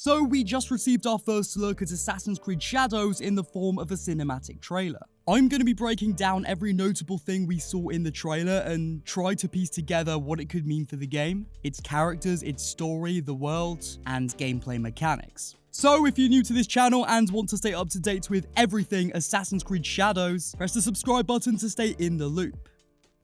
So we just received our first look at Assassin's Creed Shadows in the form of a cinematic trailer. I'm going to be breaking down every notable thing we saw in the trailer and try to piece together what it could mean for the game, its characters, its story, the world, and gameplay mechanics. So if you're new to this channel and want to stay up to date with everything Assassin's Creed Shadows, press the subscribe button to stay in the loop.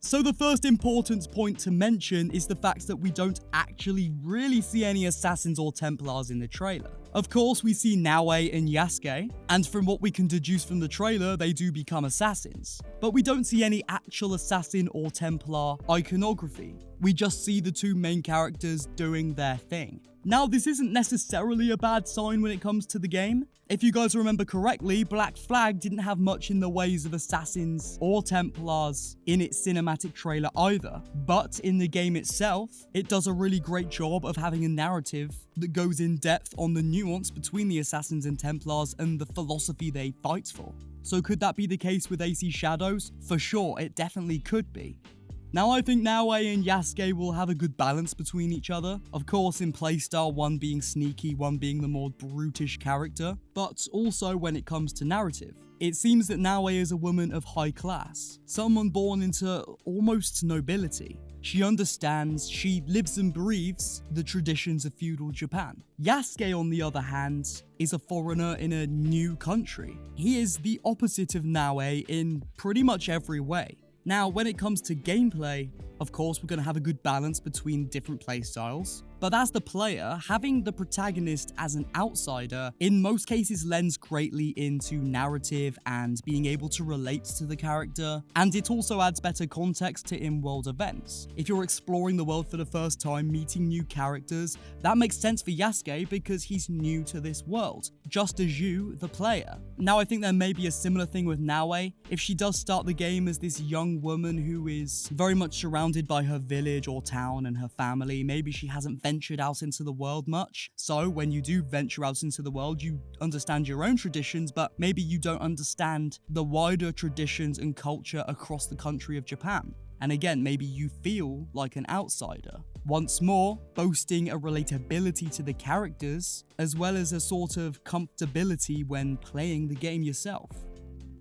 So the first important point to mention is the fact that we don't actually really see any assassins or Templars in the trailer. Of course, we see Nawe and Yasuke, and from what we can deduce from the trailer, they do become assassins. But we don't see any actual assassin or Templar iconography. We just see the two main characters doing their thing. Now, this isn't necessarily a bad sign when it comes to the game. If you guys remember correctly, Black Flag didn't have much in the ways of assassins or Templars in its cinematic trailer either. But in the game itself, it does a really great job of having a narrative that goes in depth on the nuance between the assassins and Templars and the philosophy they fight for. So could that be the case with AC Shadows? For sure, it definitely could be. Now, I think Nawe and Yasuke will have a good balance between each other. Of course, in playstyle, one being sneaky, one being the more brutish character, but also when it comes to narrative. It seems that Nawe is a woman of high class, someone born into almost nobility. She understands, she lives and breathes the traditions of feudal Japan. Yasuke, on the other hand, is a foreigner in a new country. He is the opposite of Nawe in pretty much every way. Now, when it comes to gameplay, of course, we're going to have a good balance between different playstyles. But as the player, having the protagonist as an outsider in most cases lends greatly into narrative and being able to relate to the character, and it also adds better context to in-world events. If you're exploring the world for the first time, meeting new characters, that makes sense for Yasuke because he's new to this world, just as you, the player. Now, I think there may be a similar thing with Nawe. If she does start the game as this young woman who is very much surrounded by her village or town and her family, maybe she hasn't ventured out into the world much. So when you do venture out into the world, you understand your own traditions, but maybe you don't understand the wider traditions and culture across the country of Japan. And again, maybe you feel like an outsider. Once more, boasting a relatability to the characters, as well as a sort of comfortability when playing the game yourself.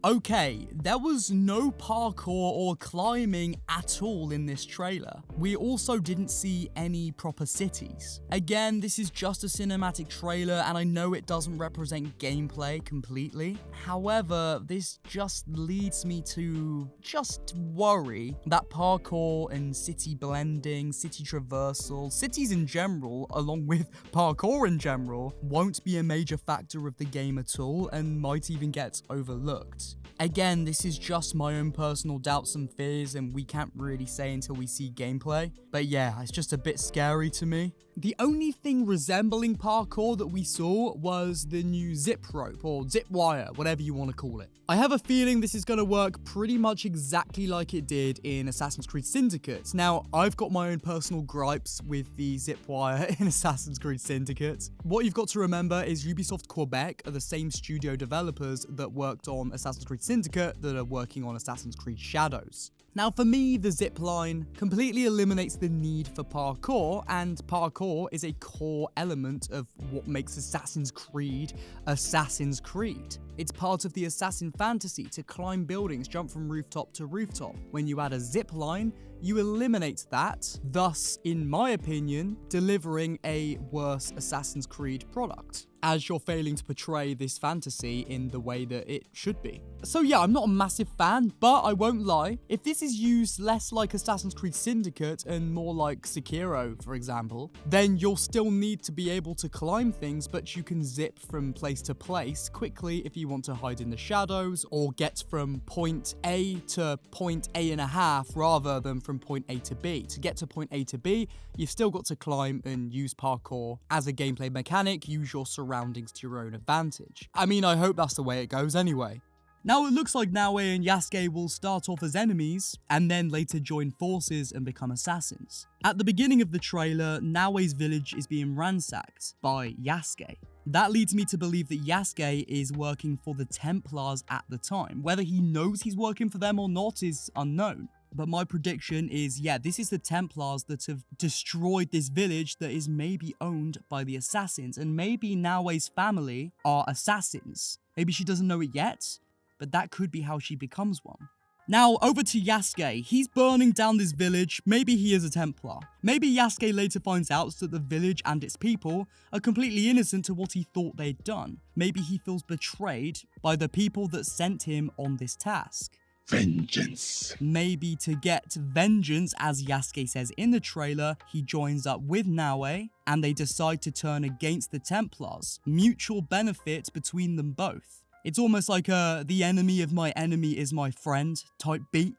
Okay, there was no parkour or climbing at all in this trailer. We also didn't see any proper cities. Again, this is just a cinematic trailer and I know it doesn't represent gameplay completely. However, this just leads me to just worry that parkour and city blending, city traversal, cities in general, along with parkour in general, won't be a major factor of the game at all and might even get overlooked. Again, this is just my own personal doubts and fears and we can't really say until we see gameplay. But yeah, it's just a bit scary to me. The only thing resembling parkour that we saw was the new zip rope or zip wire, whatever you want to call it. I have a feeling this is going to work pretty much exactly like it did in Assassin's Creed Syndicate. Now, I've got my own personal gripes with the zip wire in Assassin's Creed Syndicate. What you've got to remember is Ubisoft Quebec are the same studio developers that worked on Assassin's Creed Syndicate that are working on Assassin's Creed Shadows. Now, for me, the zipline completely eliminates the need for parkour, and parkour is a core element of what makes Assassin's Creed Assassin's Creed. It's part of the assassin fantasy to climb buildings, jump from rooftop to rooftop. When you add a zipline, you eliminate that, thus, in my opinion, delivering a worse Assassin's Creed product, as you're failing to portray this fantasy in the way that it should be. So yeah, I'm not a massive fan, but I won't lie, if this is used less like Assassin's Creed Syndicate and more like Sekiro, for example, then you'll still need to be able to climb things, but you can zip from place to place quickly if you want to hide in the shadows, or get from point A to point A and a half rather than from point A to B. To get to point A to B, you've still got to climb and use parkour as a gameplay mechanic, use your surroundings to your own advantage. I mean, I hope that's the way it goes anyway. Now, it looks like Nawe and Yasuke will start off as enemies, and then later join forces and become assassins. At the beginning of the trailer, Nawe's village is being ransacked by Yasuke. That leads me to believe that Yasuke is working for the Templars at the time. Whether he knows he's working for them or not is unknown. But my prediction is, yeah, this is the Templars that have destroyed this village that is maybe owned by the assassins. And maybe Nawe's family are assassins. Maybe she doesn't know it yet, but that could be how she becomes one. Now, over to Yasuke. He's burning down this village. Maybe he is a Templar. Maybe Yasuke later finds out that the village and its people are completely innocent to what he thought they'd done. Maybe he feels betrayed by the people that sent him on this task. Vengeance. Maybe to get vengeance, as Yasuke says in the trailer, he joins up with Nawe and they decide to turn against the Templars. Mutual benefit between them both. It's almost like the enemy of my enemy is my friend type beat.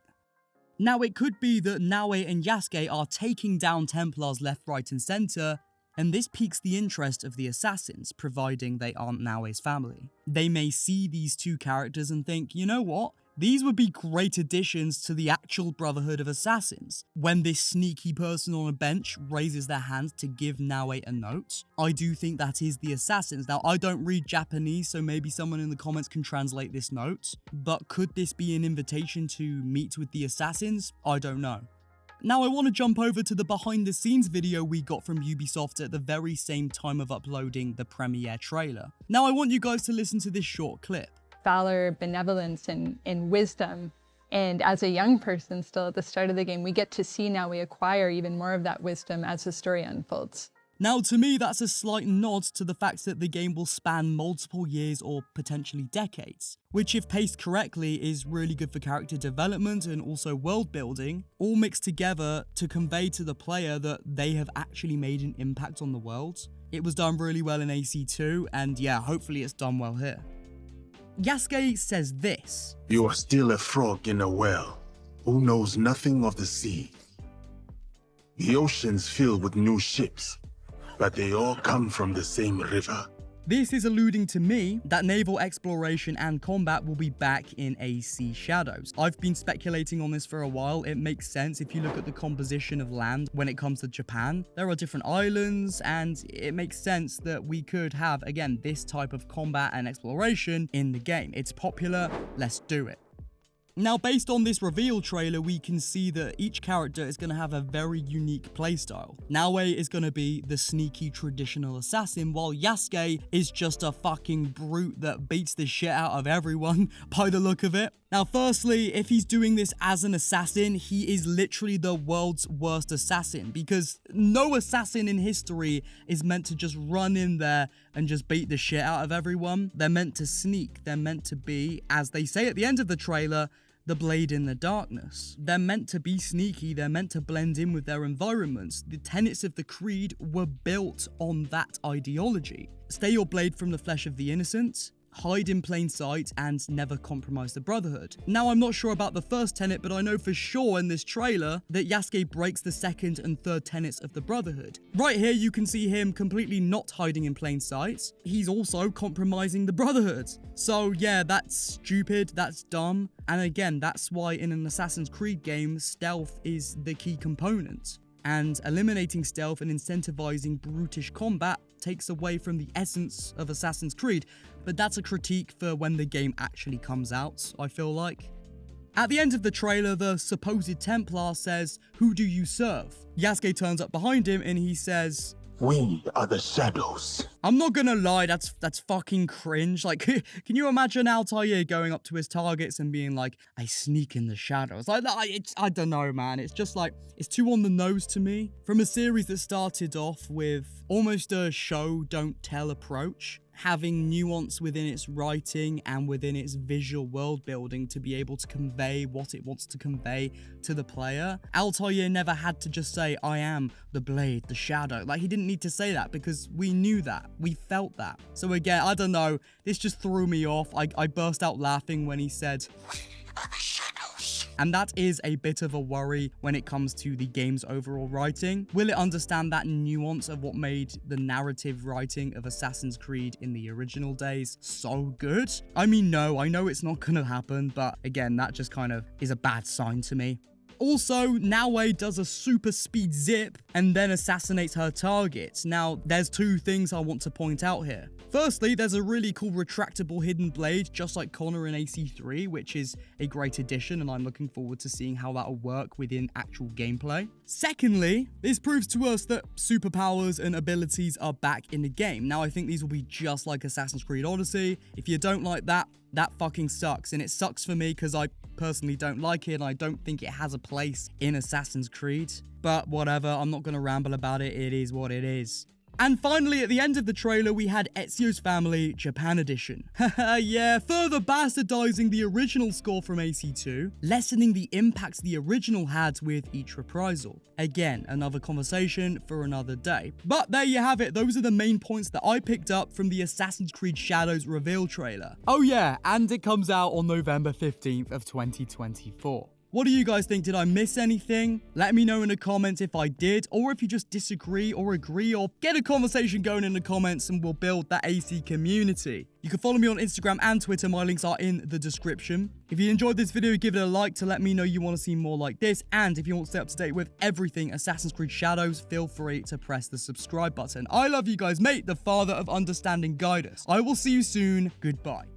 Now it could be that Nawe and Yasuke are taking down Templars left, right and center, and this piques the interest of the assassins, providing they aren't Nawe's family. They may see these two characters and think, you know what? These would be great additions to the actual Brotherhood of Assassins. When this sneaky person on a bench raises their hand to give Nawe a note, I do think that is the assassins. Now, I don't read Japanese, so maybe someone in the comments can translate this note, but could this be an invitation to meet with the assassins? I don't know. Now I want to jump over to the behind the scenes video we got from Ubisoft at the very same time of uploading the premiere trailer. Now I want you guys to listen to this short clip. Valor, benevolence, and wisdom. And as a young person still at the start of the game, we get to see now we acquire even more of that wisdom as the story unfolds. Now to me, that's a slight nod to the fact that the game will span multiple years or potentially decades, which if paced correctly is really good for character development and also world building, all mixed together to convey to the player that they have actually made an impact on the world. It was done really well in AC2, and yeah, hopefully it's done well here. Yasuke says this. You are still a frog in a well, who knows nothing of the sea. The ocean's filled with new ships, but they all come from the same river. This is alluding to me that naval exploration and combat will be back in AC Shadows. I've been speculating on this for a while. It makes sense if you look at the composition of land when it comes to Japan. There are different islands, and it makes sense that we could have, again, this type of combat and exploration in the game. It's popular, let's do it. Now, based on this reveal trailer, we can see that each character is going to have a very unique playstyle. Nawe is going to be the sneaky traditional assassin, while Yasuke is just a fucking brute that beats the shit out of everyone by the look of it. Now, firstly, if he's doing this as an assassin, he is literally the world's worst assassin, because no assassin in history is meant to just run in there and just beat the shit out of everyone. They're meant to sneak. They're meant to be, as they say at the end of the trailer, the blade in the darkness. They're meant to be sneaky. They're meant to blend in with their environments. The tenets of the creed were built on that ideology. Stay your blade from the flesh of the innocent, hide in plain sight, and never compromise the Brotherhood. Now, I'm not sure about the first tenet, but I know for sure in this trailer that Yasuke breaks the second and third tenets of the Brotherhood. Right here, you can see him completely not hiding in plain sight. He's also compromising the Brotherhood. So yeah, that's stupid, that's dumb. And again, that's why in an Assassin's Creed game, stealth is the key component. And eliminating stealth and incentivizing brutish combat takes away from the essence of Assassin's Creed, but that's a critique for when the game actually comes out, I feel like. At the end of the trailer, the supposed Templar says, "Who do you serve?" Yasuke turns up behind him and he says, We are the shadows. I'm not gonna lie, that's fucking cringe. Like, can you imagine Altair going up to his targets and being like, I sneak in the shadows? Like, I don't know, man. It's just like, it's too on the nose to me. From a series that started off with almost a show, don't tell approach, having nuance within its writing and within its visual world building to be able to convey what it wants to convey to the player. Altair never had to just say, I am the blade, the shadow. Like, he didn't need to say that because we knew that. We felt that. So again, I don't know. This just threw me off. I burst out laughing when he said, and that is a bit of a worry when it comes to the game's overall writing. Will it understand that nuance of what made the narrative writing of Assassin's Creed in the original days so good? I mean, no, I know it's not gonna happen, but again, that just kind of is a bad sign to me. Also, Naue does a super speed zip and then assassinates her targets. Now, there's two things I want to point out here. Firstly, there's a really cool retractable hidden blade, just like Connor in AC3, which is a great addition, and I'm looking forward to seeing how that'll work within actual gameplay. Secondly, this proves to us that superpowers and abilities are back in the game. Now, I think these will be just like Assassin's Creed Odyssey. If you don't like that, that fucking sucks, and it sucks for me because I personally don't like it, and I don't think it has a place in Assassin's Creed. But whatever, I'm not going to ramble about it, it is what it is. And finally, at the end of the trailer, we had eZiO's Family Japan Edition. Haha, yeah, further bastardizing the original score from AC2, lessening the impact the original had with each reprisal. Again, another conversation for another day. But there you have it, those are the main points that I picked up from the Assassin's Creed Shadows reveal trailer. Oh yeah, and it comes out on November 15th of 2024. What do you guys think? Did I miss anything? Let me know in the comments if I did, or if you just disagree or agree, or get a conversation going in the comments and we'll build that AC community. You can follow me on Instagram and Twitter, my links are in the description. If you enjoyed this video, give it a like to let me know you want to see more like this, and if you want to stay up to date with everything Assassin's Creed Shadows, feel free to press the subscribe button. I love you guys, mate, the father of understanding guide us. I will see you soon, goodbye.